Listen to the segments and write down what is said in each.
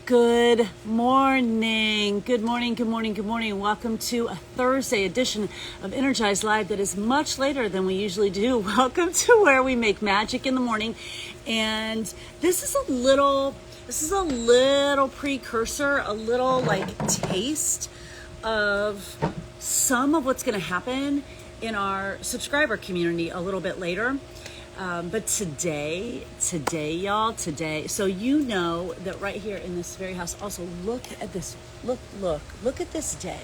Good morning. Good morning. Good morning. Good morning. Welcome to a Thursday edition of Energize Live that is much later than we usually do. Welcome to where we make magic in the morning. And this is a little precursor, a little like taste of some of what's going to happen in our subscriber community a little bit later. But today, y'all, so you know that right here in this very house, also look at this, look at this day.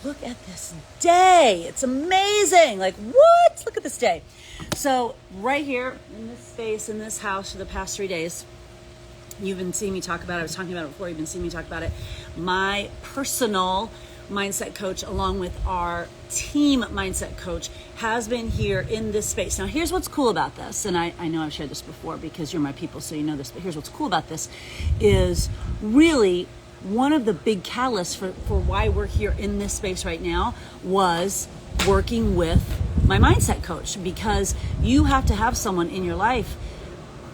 Look at this day. It's amazing. Like, what? Look at this day. So right here in this space, in this house for the past 3 days, you've been seeing me talk about it. I was talking about it before. You've been seeing me talk about it. My personal mindset coach, along with our team mindset coach, has been here in this space. Now, here's what's cool about this. And I know I've shared this before because you're my people, so you know this. But here's what's cool about this is really one of the big catalysts for why we're here in this space right now was working with my mindset coach, because you have to have someone in your life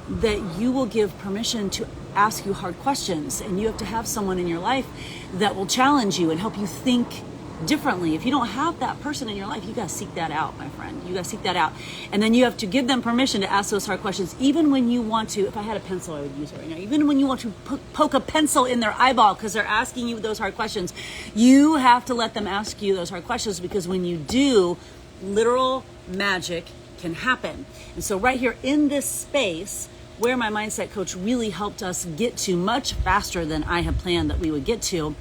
that you will give permission to ask you hard questions, and you have to have someone in your life that will challenge you and help you think differently. If you don't have that person in your life, you gotta seek that out, my friend. You gotta seek that out. And then you have to give them permission to ask those hard questions, even when you want to. If I had a pencil, I would use it right now. Even when you want to poke a pencil in their eyeball because they're asking you those hard questions, you have to let them ask you those hard questions, because when you do, literal magic can happen. And so right here in this space, where my mindset coach really helped us get to much faster than I had planned that we would get to,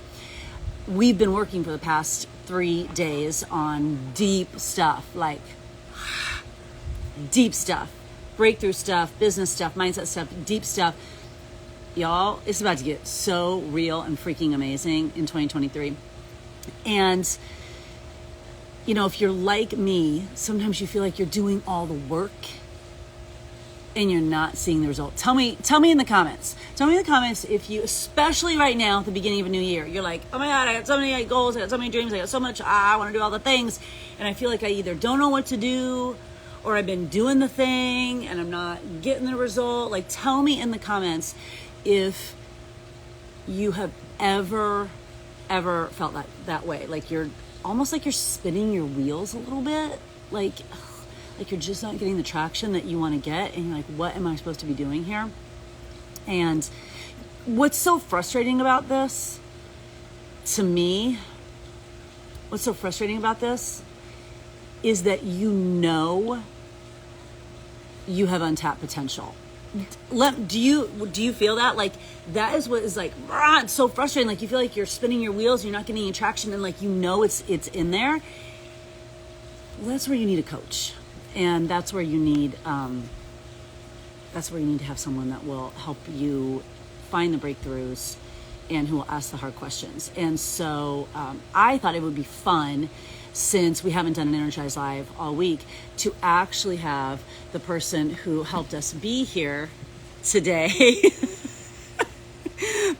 we've been working for the past 3 days on deep stuff, like deep stuff, breakthrough stuff, business stuff, mindset stuff, deep stuff. Y'all, it's about to get so real and freaking amazing in 2023. And, you know, if you're like me, sometimes you feel like you're doing all the work and you're not seeing the result. Tell me in the comments. Tell me in the comments if you, especially right now at the beginning of a new year, you're like, oh my God, I got so many goals, I got so many dreams, I got so much, I want to do all the things. And I feel like I either don't know what to do, or I've been doing the thing and I'm not getting the result. Like, tell me in the comments if you have ever felt that way. Like you're almost like you're spinning your wheels a little bit. Like you're just not getting the traction that you want to get, and you're like, what am I supposed to be doing here? And what's so frustrating about this, to me, what's so frustrating about this is that you know you have untapped potential. Do you feel that? Like, that is what is like, it's so frustrating. Like, you feel like you're spinning your wheels, you're not getting any traction, and like, you know it's in there. Well, that's where you need a coach. And that's where you need to have someone that will help you find the breakthroughs and who will ask the hard questions. And so I thought it would be fun, since we haven't done an Energize Live all week, to actually have the person who helped us be here today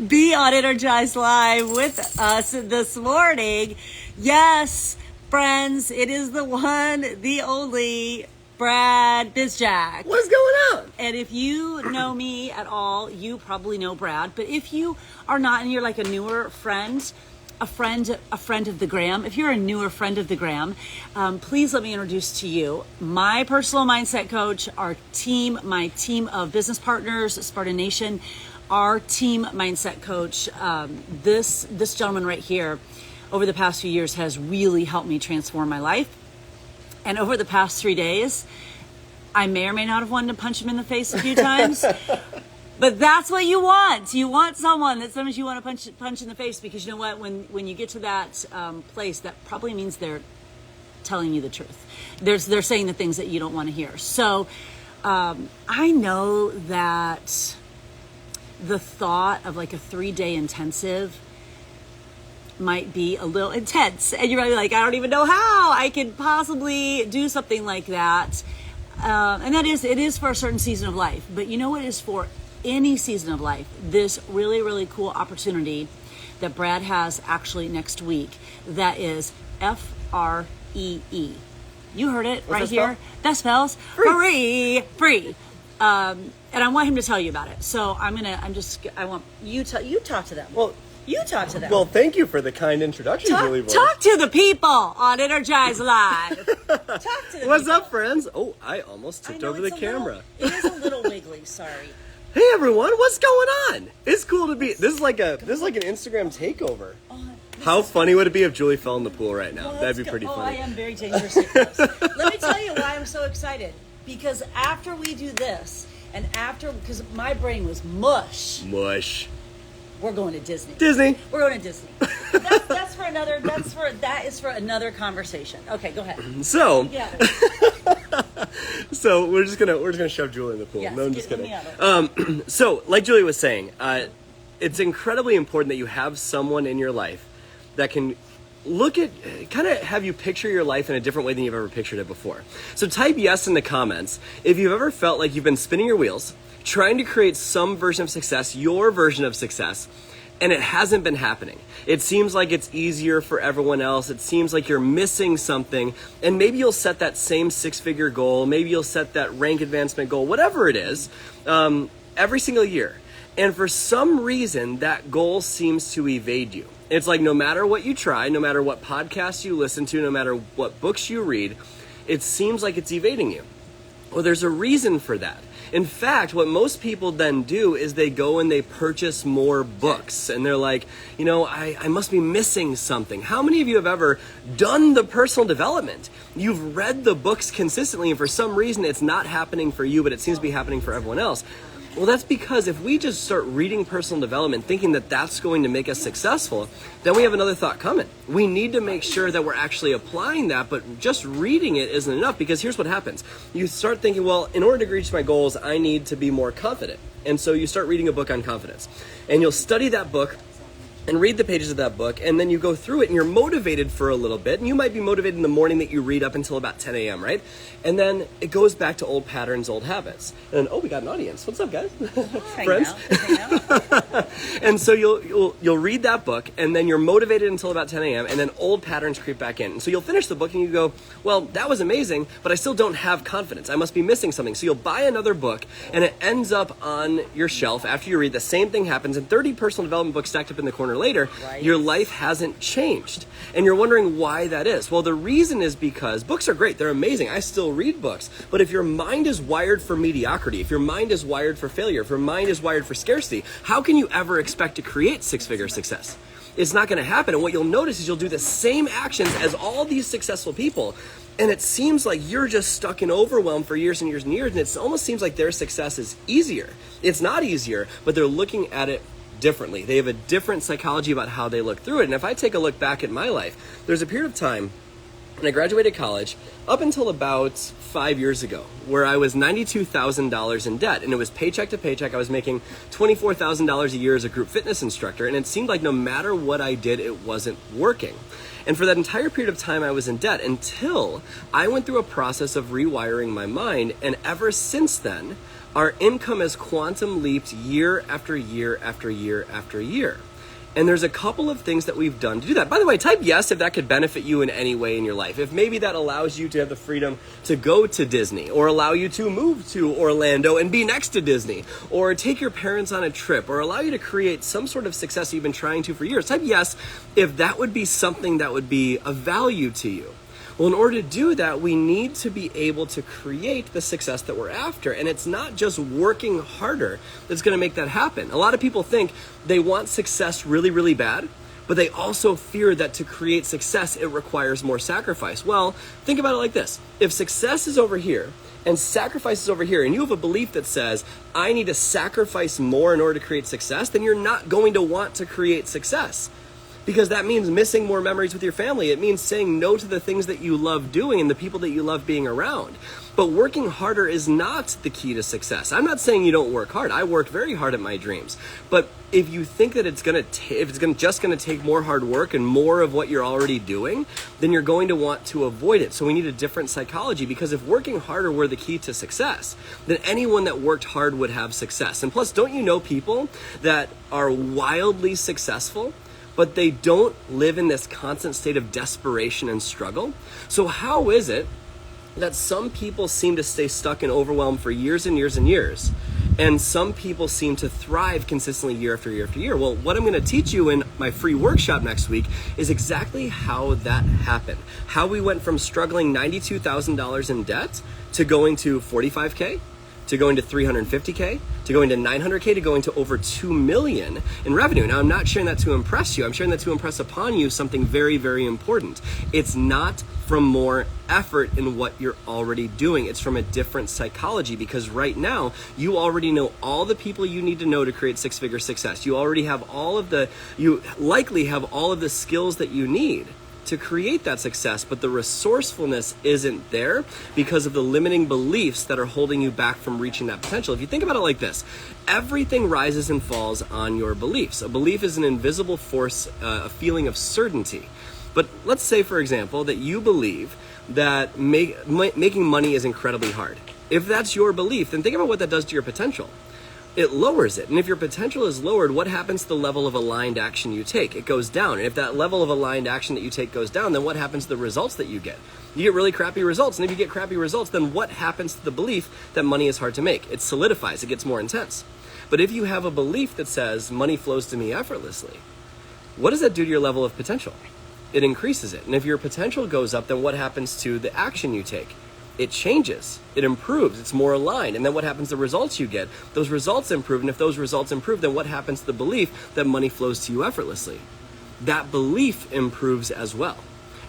be on Energize Live with us this morning. Yes, friends, it is the one, the only Brad Bizjack. What's going on? And if you know me at all, you probably know Brad. But if you are not, and you're like a newer friend, a friend of the gram, if you're a newer friend of the gram, please let me introduce to you my personal mindset coach, our team, my team of business partners, Spartan Nation, our team mindset coach. This gentleman right here, over the past few years, has really helped me transform my life. And over the past 3 days, I may or may not have wanted to punch him in the face a few times. But that's what you want. You want someone that sometimes you want to punch in the face, because you know what? When you get to that place, that probably means they're telling you the truth. They're saying the things that you don't want to hear. So I know that the thought of like a 3-day intensive might be a little intense, and you're like, I don't even know how I could possibly do something like that. And it is for a certain season of life. But you know what is for any season of life? This really, really cool opportunity that Brad has actually next week. That is FREE. You heard it right here. That spells free. Free. And I want him to tell you about it. So I want you talk to them. Well, you talk to them. Well, thank you for the kind introduction, Julie Boy. Talk to the people on Energize Live. Talk to them. What's up, friends? Oh, I almost tipped over the camera. It is a little wiggly. Sorry. Hey, everyone! What's going on? It's cool to be. This is like an Instagram takeover. How funny would it be if Julie fell in the pool right now? That'd be pretty funny. I am very dangerously close. Let me tell you why I'm so excited. Because after we do this, and because my brain was mush. We're going to Disney. We're going to Disney. That is for another conversation. Okay, go ahead. So, yeah. So we're just gonna shove Julie in the pool. Yes, no, I'm just kidding. So, like Julie was saying, it's incredibly important that you have someone in your life that can kind of have you picture your life in a different way than you've ever pictured it before. So type yes in the comments if you've ever felt like you've been spinning your wheels, trying to create some version of success, your version of success, and it hasn't been happening. It seems like it's easier for everyone else. It seems like you're missing something, and maybe you'll set that same six-figure goal, maybe you'll set that rank advancement goal, whatever it is, every single year. And for some reason, that goal seems to evade you. It's like no matter what you try, no matter what podcasts you listen to, no matter what books you read, it seems like it's evading you. Well, there's a reason for that. In fact, what most people then do is they go and they purchase more books. And they're like, I must be missing something. How many of you have ever done the personal development? You've read the books consistently, and for some reason it's not happening for you, but it seems to be happening for everyone else. Well, that's because if we just start reading personal development thinking that that's going to make us successful, then we have another thought coming. We need to make sure that we're actually applying that, but just reading it isn't enough, because here's what happens. You start thinking, well, in order to reach my goals, I need to be more confident. And so you start reading a book on confidence. And you'll study that book and read the pages of that book, and then you go through it and you're motivated for a little bit, and you might be motivated in the morning that you read up until about 10 a.m., right? And then it goes back to old patterns, old habits. And then, we got an audience. What's up, guys? Friends? And so you'll read that book, and then you're motivated until about 10 a.m., and then old patterns creep back in. And so you'll finish the book and you go, well, that was amazing, but I still don't have confidence. I must be missing something. So you'll buy another book, and it ends up on your shelf after you read. The same thing happens, and 30 personal development books stacked up in the corner later, right, your life hasn't changed. And you're wondering why that is. Well, the reason is because books are great. They're amazing. I still read books. But if your mind is wired for mediocrity, if your mind is wired for failure, if your mind is wired for scarcity, how can you ever expect to create six-figure success? It's not going to happen. And what you'll notice is you'll do the same actions as all these successful people, and it seems like you're just stuck in overwhelm for years and years and years, and it almost seems like their success is easier. It's not easier, but they're looking at it differently. They have a different psychology about how they look through it. And if I take a look back at my life, there's a period of time when I graduated college up until about 5 years ago where I was $92,000 in debt, and it was paycheck to paycheck. I was making $24,000 a year as a group fitness instructor, and it seemed like no matter what I did, it wasn't working. And for that entire period of time, I was in debt until I went through a process of rewiring my mind. And ever since then, our income has quantum leaped year after year after year after year. And there's a couple of things that we've done to do that. By the way, type yes if that could benefit you in any way in your life. If maybe that allows you to have the freedom to go to Disney, or allow you to move to Orlando and be next to Disney, or take your parents on a trip, or allow you to create some sort of success you've been trying to for years. Type yes if that would be something that would be of value to you. Well, in order to do that, we need to be able to create the success that we're after. And it's not just working harder that's going to make that happen. A lot of people think they want success really, really bad, but they also fear that to create success, it requires more sacrifice. Well, think about it like this. If success is over here and sacrifice is over here, and you have a belief that says, I need to sacrifice more in order to create success, then you're not going to want to create success. Because that means missing more memories with your family. It means saying no to the things that you love doing and the people that you love being around. But working harder is not the key to success. I'm not saying you don't work hard. I work very hard at my dreams. But if you think that it's just gonna take more hard work and more of what you're already doing, then you're going to want to avoid it. So we need a different psychology, because if working harder were the key to success, then anyone that worked hard would have success. And plus, don't you know people that are wildly successful, but they don't live in this constant state of desperation and struggle? So how is it that some people seem to stay stuck in overwhelm for years and years and years. And some people seem to thrive consistently year after year after year. Well, what I'm going to teach you in my free workshop next week is exactly how that happened. How we went from struggling $92,000 in debt to going to 45K, to going to 350K, to going to 900K, to going to over 2 million in revenue. Now, I'm not sharing that to impress you. I'm sharing that to impress upon you something very, very important. It's not from more effort in what you're already doing. It's from a different psychology, because right now you already know all the people you need to know to create six-figure success. You already have you likely have all of the skills that you need to create that success, but the resourcefulness isn't there because of the limiting beliefs that are holding you back from reaching that potential. If you think about it like this, everything rises and falls on your beliefs. A belief is an invisible force, a feeling of certainty. But let's say, for example, that you believe that making money is incredibly hard. If that's your belief, then think about what that does to your potential. It lowers it. And if your potential is lowered, what happens to the level of aligned action you take? It goes down. And if that level of aligned action that you take goes down, then what happens to the results that you get? You get really crappy results. And if you get crappy results, then what happens to the belief that money is hard to make? It solidifies. It gets more intense. But if you have a belief that says money flows to me effortlessly, what does that do to your level of potential? It increases it. And if your potential goes up, then what happens to the action you take? It changes, it improves, it's more aligned. And then what happens to the results you get? Those results improve, and if those results improve, then what happens to the belief that money flows to you effortlessly? That belief improves as well.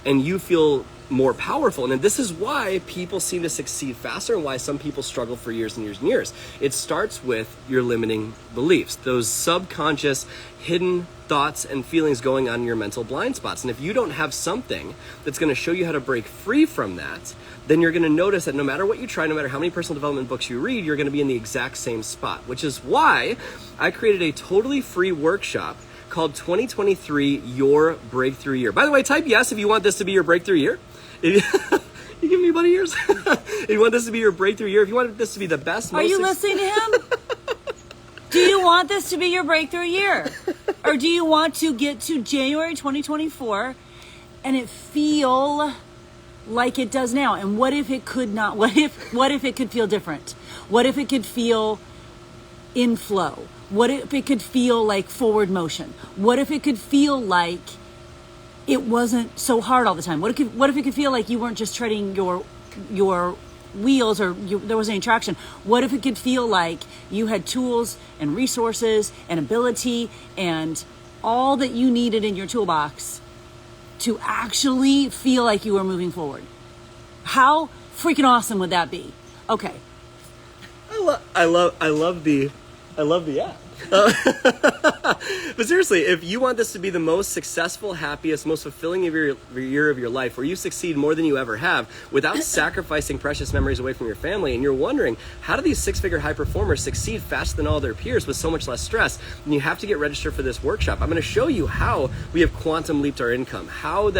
And you feel more powerful. And this is why people seem to succeed faster and why some people struggle for years and years and years. It starts with your limiting beliefs, those subconscious, hidden thoughts and feelings going on in your mental blind spots. And if you don't have something that's going to show you how to break free from that, then you're going to notice that no matter what you try, no matter how many personal development books you read, you're going to be in the exact same spot, which is why I created a totally free workshop called 2023 Your Breakthrough Year. By the way, type yes if you want this to be your breakthrough year. You give me a bunch of years. If you want this to be your breakthrough year, if you want this to be the best, are you listening to him? Do you want this to be your breakthrough year? Or do you want to get to January 2024 and it feel like it does now? And what if it could not? What if it could feel different? What if it could feel in flow? What if it could feel like forward motion? What if it could feel like it wasn't so hard all the time? What if it could feel like you weren't just treading your wheels or there wasn't any traction? What if it could feel like you had tools and resources and ability and all that you needed in your toolbox to actually feel like you were moving forward? How freaking awesome would that be? Okay. I love the app. But seriously, if you want this to be the most successful, happiest, most fulfilling year of your life, where you succeed more than you ever have without sacrificing precious memories away from your family, and you're wondering, how do these six-figure high performers succeed faster than all their peers with so much less stress? And you have to get registered for this workshop. I'm going to show you how we have quantum leaped our income, how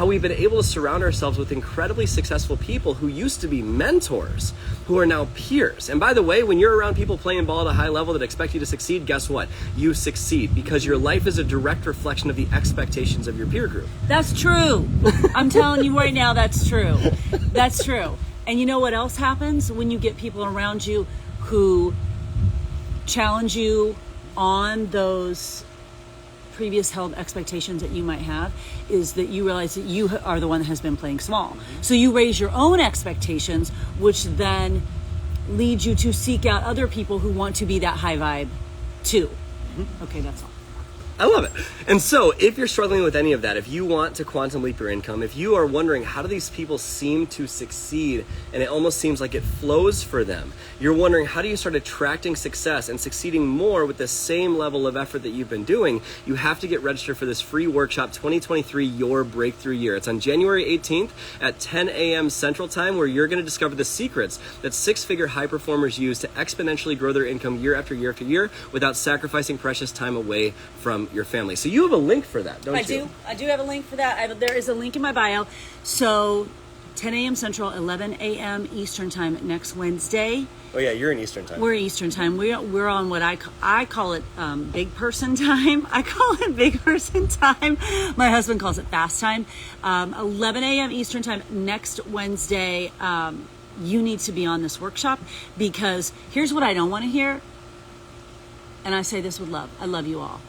we've been able to surround ourselves with incredibly successful people who used to be mentors, who are now peers. And by the way, when you're around people playing ball at a high level that expect you to succeed, guess what? You succeed because your life is a direct reflection of the expectations of your peer group. That's true. I'm telling you right now, that's true. That's true. And you know what else happens when you get people around you who challenge you on those previous held expectations that you might have, is that you realize that you are the one that has been playing small. So you raise your own expectations, which then leads you to seek out other people who want to be that high vibe too. Okay, that's all. I love it. And so if you're struggling with any of that, if you want to quantum leap your income, if you are wondering how do these people seem to succeed and it almost seems like it flows for them, you're wondering how do you start attracting success and succeeding more with the same level of effort that you've been doing, you have to get registered for this free workshop, 2023 Your Breakthrough Year. It's on January 18th at 10 a.m. Central Time, where you're going to discover the secrets that six-figure high performers use to exponentially grow their income year after year after year without sacrificing precious time away from your family. So you have a link for that, don't you? I do have a link for that. There is a link in my bio. So 10 a.m. Central, 11 a.m. Eastern Time next Wednesday. Oh yeah, you're in Eastern Time. We're Eastern Time. We're on what I call it big person time. I call it big person time. My husband calls it fast time. 11 a.m. Eastern Time next Wednesday. You need to be on this workshop, because here's what I don't want to hear. And I say this with love. I love you all.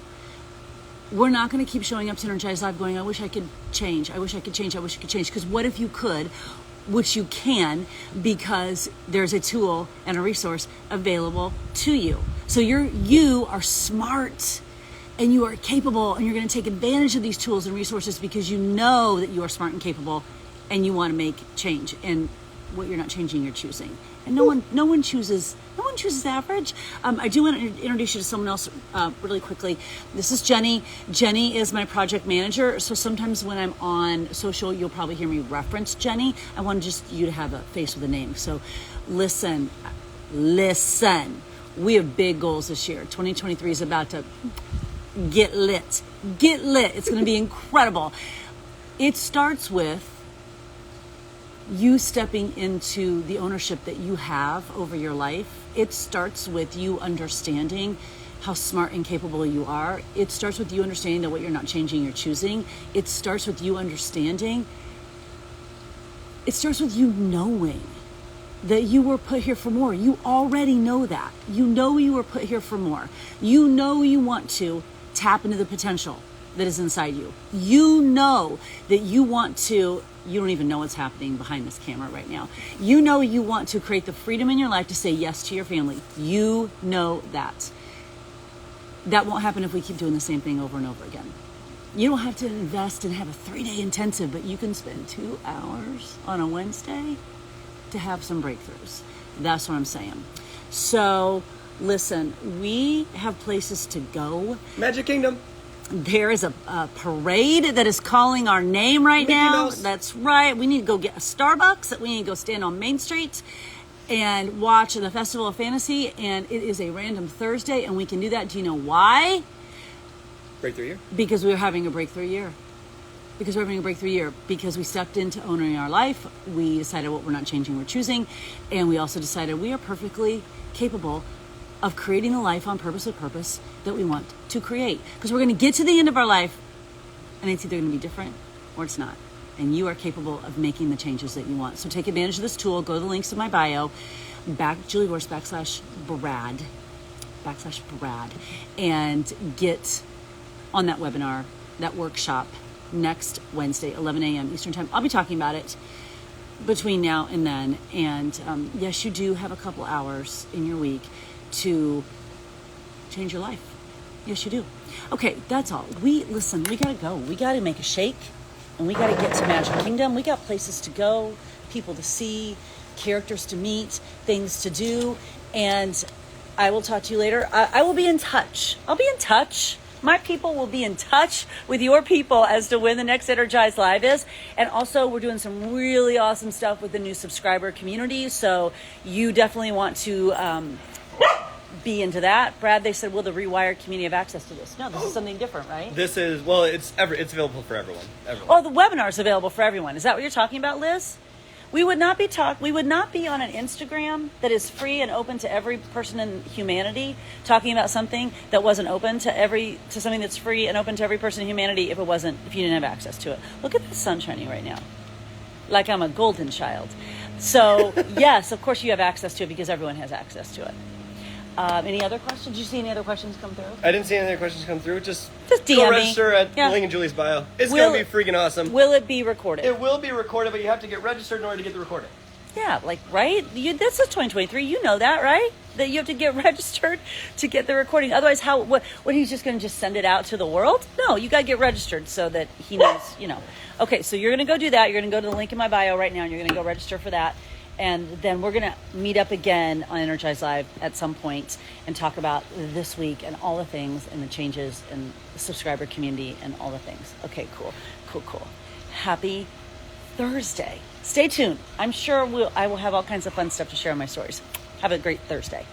We're not going to keep showing up to Energize Live going, I wish I could change. I wish I could change. I wish I could change. Because what if you could, which you can, because there's a tool and a resource available to you. So you are smart and you are capable, and you're going to take advantage of these tools and resources because you know that you are smart and capable and you want to make change. And what you're not changing, you're choosing. And no one chooses average. I do want to introduce you to someone else really quickly. This is Jenny. Jenny is my project manager. So sometimes when I'm on social, you'll probably hear me reference Jenny. I want just you to have a face with a name. So listen. We have big goals this year. 2023 is about to get lit. It's going to be incredible. It starts with you stepping into the ownership that you have over your life. It starts with you understanding how smart and capable you are. It starts with you understanding that what you're not changing, you're choosing. It starts with you understanding. It starts with you knowing that you were put here for more. You already know that. You know you were put here for more. You know you want to tap into the potential that is inside you. You know that you want to, you don't even know what's happening behind this camera right now. You know you want to create the freedom in your life to say yes to your family. You know that. That won't happen if we keep doing the same thing over and over again. You don't have to invest and have a 3-day intensive, but you can spend 2 hours on a Wednesday to have some breakthroughs. That's what I'm saying. So listen, we have places to go. Magic Kingdom. There is a parade that is calling our name right Mickey now. Mouse. That's right. We need to go get a Starbucks. We need to go stand on Main Street and watch the Festival of Fantasy. And it is a random Thursday, and we can do that. Do you know why? Breakthrough year. Because we're having a breakthrough year. Because we stepped into owning our life. We decided what we're not changing, we're choosing. And we also decided we are perfectly capable of creating the life on purpose with purpose that we want to create. Because we're going to get to the end of our life, and it's either going to be different or it's not. And you are capable of making the changes that you want. So take advantage of this tool. Go to the links in my bio, @JulieGorse /Brad, and get on that webinar, that workshop, next Wednesday, 11 a.m. Eastern Time. I'll be talking about it between now and then. And yes, you do have a couple hours in your week to change your life. Yes, you do. Okay, that's all. We gotta go. We gotta make a shake, and we gotta get to Magic Kingdom. We got places to go, people to see, characters to meet, things to do, and I will talk to you later. I will be in touch. I'll be in touch. My people will be in touch with your people as to when the next Energize Live is. And also, we're doing some really awesome stuff with the new subscriber community. So you definitely want to be into that. Brad, they said, will the Rewired community have access to this? No, this is something different, right? This is, well, it's available for everyone. Oh, the webinar is available for everyone. Is that what you're talking about, Liz? We would not be on an Instagram that is free and open to every person in humanity talking about something that wasn't open to something that's free and open to every person in humanity if you didn't have access to it. Look at the sun shining right now. Like I'm a golden child. So yes, of course you have access to it because everyone has access to it. Any other questions? Did you see any other questions come through? I didn't see any other questions come through. Just DM go me. register at link in Julie's bio. It's going to be freaking awesome. Will it be recorded? It will be recorded, but you have to get registered in order to get the recording. Yeah, right? This is 2023. You know that, right? That you have to get registered to get the recording. Otherwise, what he's just going to just send it out to the world? No, you got to get registered so that he knows, Okay, so you're going to go do that. You're going to go to the link in my bio right now, and you're going to go register for that. And then we're going to meet up again on Energize Live at some point and talk about this week and all the things and the changes and the subscriber community and all the things. Okay, cool. Happy Thursday. Stay tuned. I'm sure I will have all kinds of fun stuff to share on my stories. Have a great Thursday.